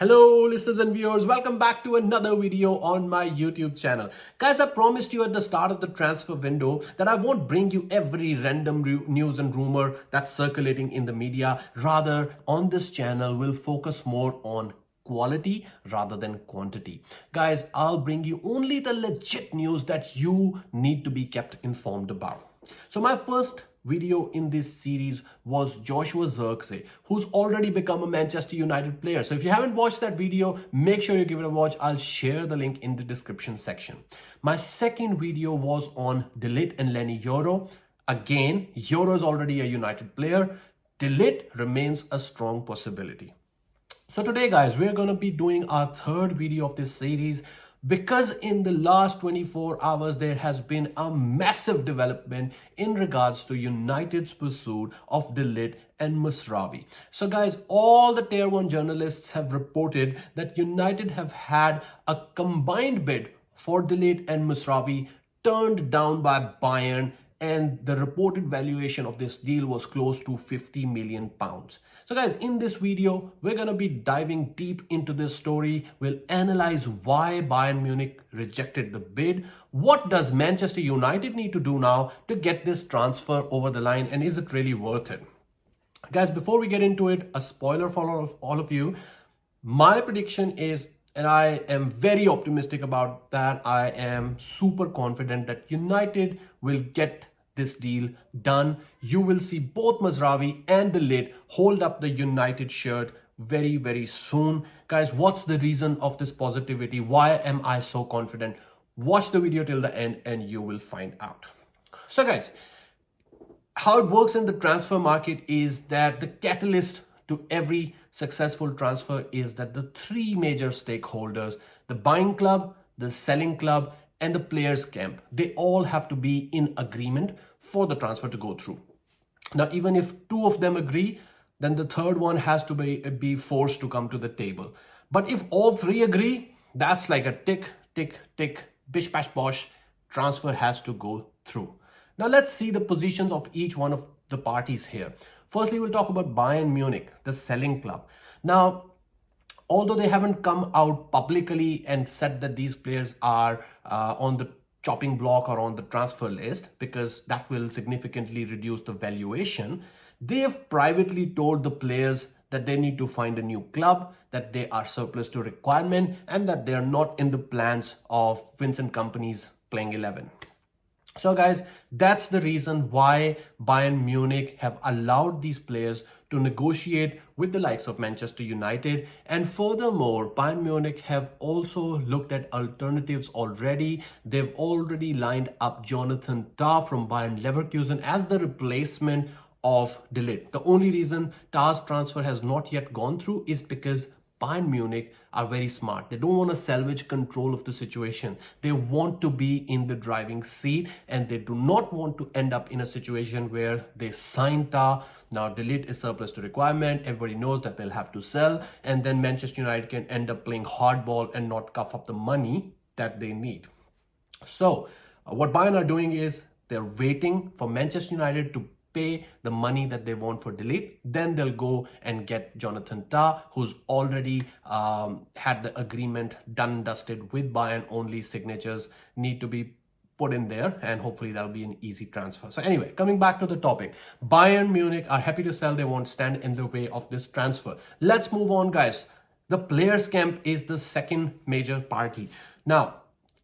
Hello listeners and viewers, welcome back to another video on my YouTube channel. Guys, I promised you at the start of the transfer window that I won't bring you every random news and rumor that's circulating in the media. Rather, on this channel, we'll focus more on quality rather than quantity. Guys, I'll bring you only the legit news that you need to be kept informed about. So my first video in this series was Joshua Zirkzee, who's already become a Manchester United player. So if you haven't watched that video, make sure you give it a watch. I'll share the link in the description section. My second video was on Deligt and Lenny Yoro. Again, Yoro is already a United player. Deligt remains a strong possibility. So today, guys, we're going to be doing our third video of this series because in the last 24 hours, there has been a massive development in regards to United's pursuit of Deligt and Mazraoui. So guys, all the tier 1 journalists have reported that United have had a combined bid for Deligt and Mazraoui turned down by Bayern, and the reported valuation of this deal was close to £50 million. So guys, in this video, we're going to be diving deep into this story. We'll analyze why Bayern Munich rejected the bid. What does Manchester United need to do now to get this transfer over the line, and is it really worth it? Guys, before we get into it, a spoiler for all of you. My prediction is, and I am very optimistic about that, I am super confident that United will get this deal done. You will see both Mazraoui and Deligt hold up the United shirt very, very soon. Guys, what's the reason of this positivity? Why am I so confident? Watch the video till the end and you will find out. So guys, how it works in the transfer market is that the catalyst to every successful transfer is that the three major stakeholders, the buying club, the selling club, and the players camp, they all have to be in agreement for the transfer to go through. Now, even if two of them agree, then the third one has to be forced to come to the table. But if all three agree, that's like a tick, tick, tick, bish, bash, bosh, transfer has to go through. Now, let's see the positions of each one of the parties here. Firstly, we'll talk about Bayern Munich, the selling club. Now, although they haven't come out publicly and said that these players are on the chopping block or on the transfer list, because that will significantly reduce the valuation, they have privately told the players that they need to find a new club, that they are surplus to requirement, and that they are not in the plans of Vincent Kompany's playing 11. So guys, that's the reason why Bayern Munich have allowed these players to negotiate with the likes of Manchester United. And furthermore, Bayern Munich have also looked at alternatives already. They've already lined up Jonathan Tah from Bayern Leverkusen as the replacement of Deligt. The only reason Tah's transfer has not yet gone through is because Bayern Munich are very smart. They don't want to salvage control of the situation. They want to be in the driving seat, and they do not want to end up in a situation where they sign Tah. Now, Deligt is surplus to requirement. Everybody knows that they'll have to sell, and then Manchester United can end up playing hardball and not cough up the money that they need. So, what Bayern are doing is they're waiting for Manchester United to pay the money that they want for Deligt. Then they'll go and get Jonathan Tah, who's already had the agreement done and dusted with Bayern. Only signatures need to be put in there, and hopefully that'll be an easy transfer. So anyway, coming back to the topic, Bayern Munich are happy to sell. They won't stand in the way of this transfer. Let's move on, guys. The players camp is the second major party. Now,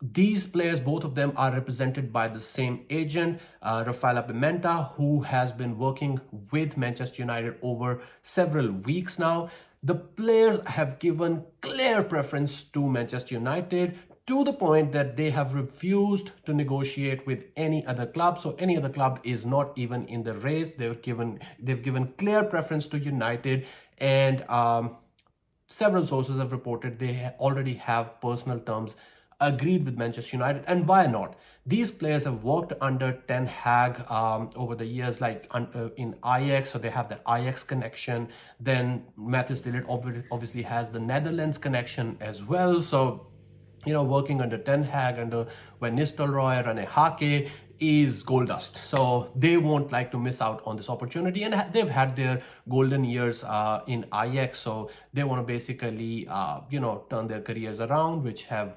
these players, both of them, are represented by the same agent, Rafaela Pimenta, who has been working with Manchester United over several weeks now. The players have given clear preference to Manchester United, to the point that they have refused to negotiate with any other club. So any other club is not even in the race. They've given clear preference to United, and several sources have reported they already have personal terms agreed with Manchester United. And why not? These players have worked under Ten Hag over the years, like in Ajax, so they have that Ajax connection. Then Matthijs de Ligt obviously has the Netherlands connection as well. So, you know, working under Ten Hag, under Van Nistelrooy, Rene Hake, is gold dust. So they won't like to miss out on this opportunity, and they've had their golden years in Ajax. So they want to basically, turn their careers around, which have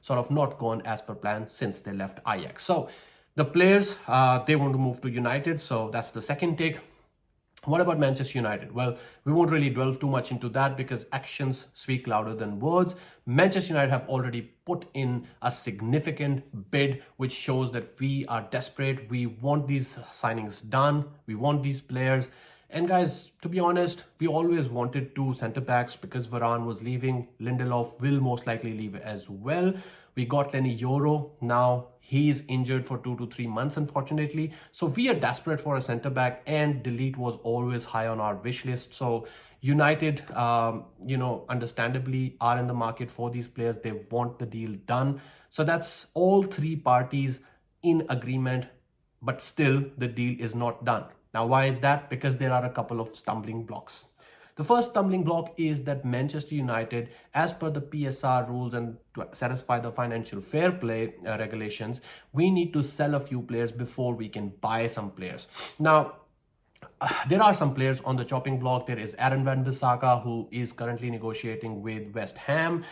sort of not gone as per plan since they left Ajax. So the players, they want to move to United. So that's the second take. What about Manchester United? Well, we won't really delve too much into that because actions speak louder than words. Manchester United have already put in a significant bid, which shows that we are desperate. We want these signings done. We want these players. And guys, to be honest, we always wanted two centre backs because Varane was leaving. Lindelof will most likely leave as well. We got Lenny Yoro. Now he's injured for 2 to 3 months, unfortunately. So we are desperate for a centre back, and Deligt was always high on our wish list. So United, understandably are in the market for these players. They want the deal done. So that's all three parties in agreement, but still the deal is not done. Now, why is that? Because there are a couple of stumbling blocks. The first stumbling block is that Manchester United, as per the PSR rules and to satisfy the financial fair play regulations, we need to sell a few players before we can buy some players. Now, there are some players on the chopping block. There is Aaron Wan-Bissaka, who is currently negotiating with West Ham.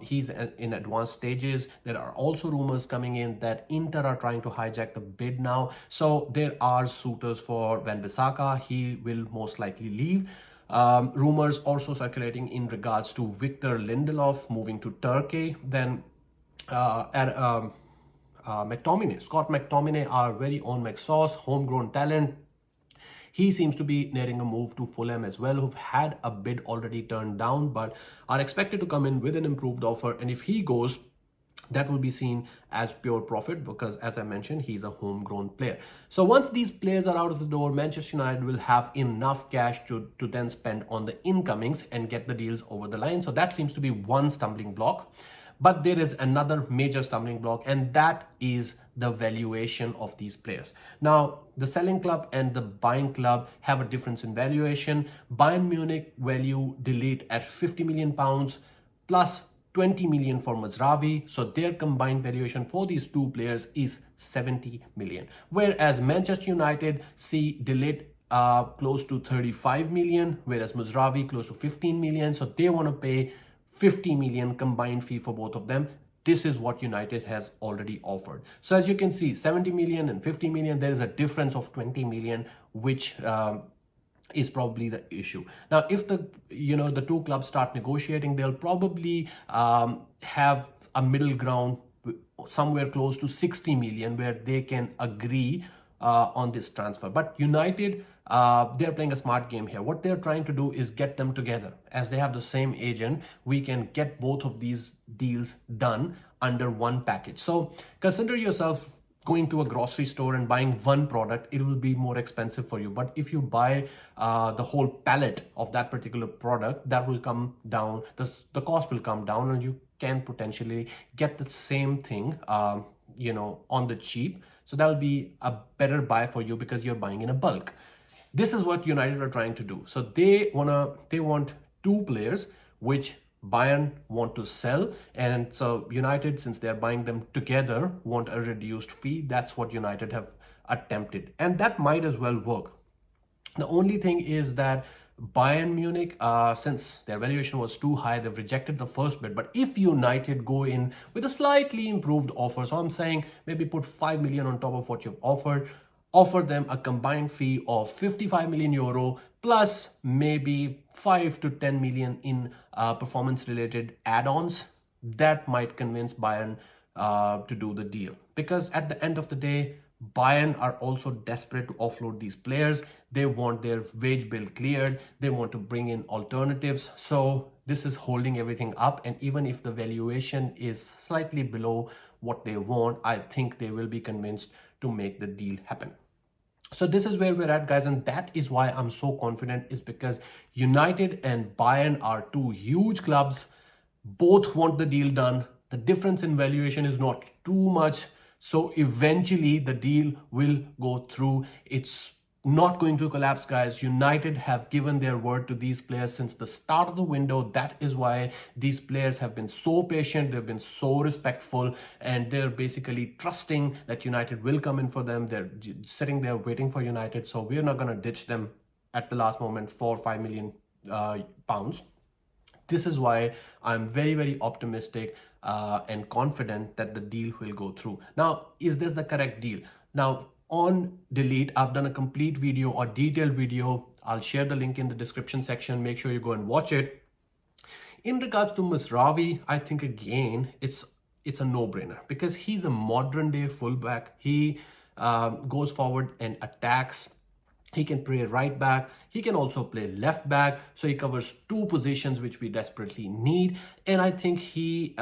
He's in advanced stages. There are also rumors coming in that Inter are trying to hijack the bid now. So there are suitors for Wan-Bissaka. He will most likely leave. Rumors also circulating in regards to Victor Lindelof moving to Turkey. Then McTominay, Scott McTominay, our very own McSauce, homegrown talent. He seems to be nearing a move to Fulham as well, who've had a bid already turned down, but are expected to come in with an improved offer. And if he goes, that will be seen as pure profit because, as I mentioned, he's a homegrown player. So once these players are out of the door, Manchester United will have enough cash to then spend on the incomings and get the deals over the line. So that seems to be one stumbling block. But there is another major stumbling block, and that is the valuation of these players. Now, the selling club and the buying club have a difference in valuation. Bayern Munich value Deligt at £50 million plus 20 million for Mazraoui. So their combined valuation for these two players is 70 million. Whereas Manchester United see Deligt close to 35 million, whereas Mazraoui close to 15 million. So they want to pay 50 million combined fee for both of them. This is what United has already offered. So as you can see, 70 million and 50 million, there is a difference of 20 million, which is probably the issue. Now, if the two clubs start negotiating, they'll probably have a middle ground somewhere close to 60 million where they can agree on this transfer. But United, they're playing a smart game here. What they're trying to do is get them together. As they have the same agent, we can get both of these deals done under one package. So consider yourself going to a grocery store and buying one product. It will be more expensive for you. But if you buy the whole pallet of that particular product, that will come down, the cost will come down, and you can potentially get the same thing on the cheap. So that'll be a better buy for you because you're buying in a bulk. This is what United are trying to do. So they want two players which Bayern want to sell, and so United, since they're buying them together, want a reduced fee. That's what United have attempted, and that might as well work. The only thing is that Bayern Munich, since their valuation was too high, they've rejected the first bid. But if United go in with a slightly improved offer, so I'm saying maybe put 5 million on top of what you've offer them a combined fee of 55 million euro plus maybe 5 to 10 million in performance related add-ons, that might convince Bayern to do the deal. Because at the end of the day, Bayern are also desperate to offload these players. They want their wage bill cleared. They want to bring in alternatives. So this is holding everything up. And even if the valuation is slightly below what they want, I think they will be convinced to make the deal happen. So this is where we're at, guys, and that is why I'm so confident, is because United and Bayern are two huge clubs. Both want the deal done. The difference in valuation is not too much. So eventually the deal will go through. It's not going to collapse, guys. United have given their word to these players since the start of the window. That is why these players have been so patient, they've been so respectful, and they're basically trusting that United will come in for them. They're sitting there waiting for United, so we're not going to ditch them at the last moment for 5 million pounds. This is why I'm very, very optimistic and confident that the deal will go through. Now, is this the correct deal? Now, on Deligt, I've done a complete video or detailed video. I'll share the link in the description section. Make sure you go and watch it. In regards to Mazraoui, I think again, it's a no-brainer because he's a modern day fullback. He goes forward and attacks. He can play right back. He can also play left back. So he covers two positions which we desperately need. And I think he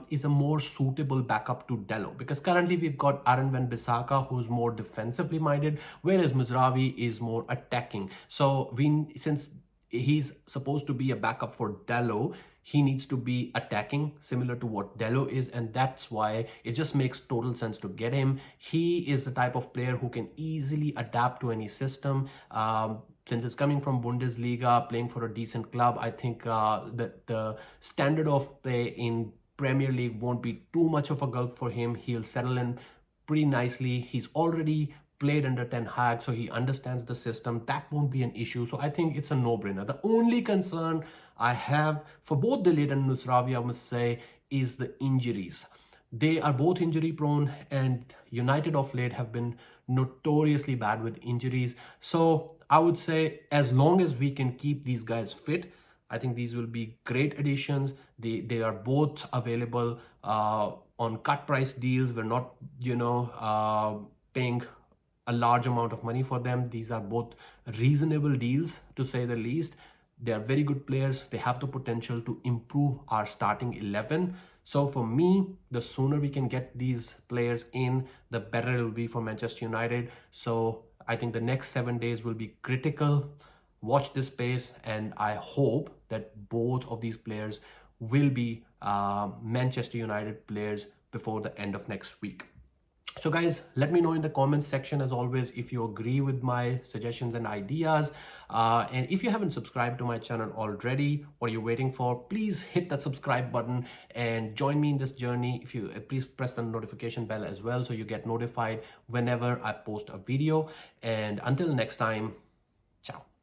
is a more suitable backup to Dello because currently we've got Aaron Wan-Bissaka who's more defensively minded, whereas Mazraoui is more attacking. So since he's supposed to be a backup for Dello, he needs to be attacking similar to what Dello is, and that's why it just makes total sense to get him. He is the type of player who can easily adapt to any system. Since it's coming from Bundesliga, playing for a decent club, I think that the standard of play in Premier League won't be too much of a gulp for him. He'll settle in pretty nicely. He's already played under Ten Hag, so he understands the system. That won't be an issue. So I think it's a no-brainer. The only concern I have for both Delit and Mazraoui, I must say, is the injuries. They are both injury prone, and United of late have been notoriously bad with injuries. So I would say as long as we can keep these guys fit, I think these will be great additions. They are both available on cut price deals. We're not, paying a large amount of money for them. These are both reasonable deals, to say the least. They are very good players. They have the potential to improve our starting 11. So for me, the sooner we can get these players in, the better it will be for Manchester United. So I think the next 7 days will be critical. Watch this space, and I hope that both of these players will be Manchester United players before the end of next week. So guys, let me know in the comments section as always if you agree with my suggestions and ideas. And if you haven't subscribed to my channel already, what are you waiting for? Please hit that subscribe button and join me in this journey. If you please press the notification bell as well so you get notified whenever I post a video. And until next time, ciao.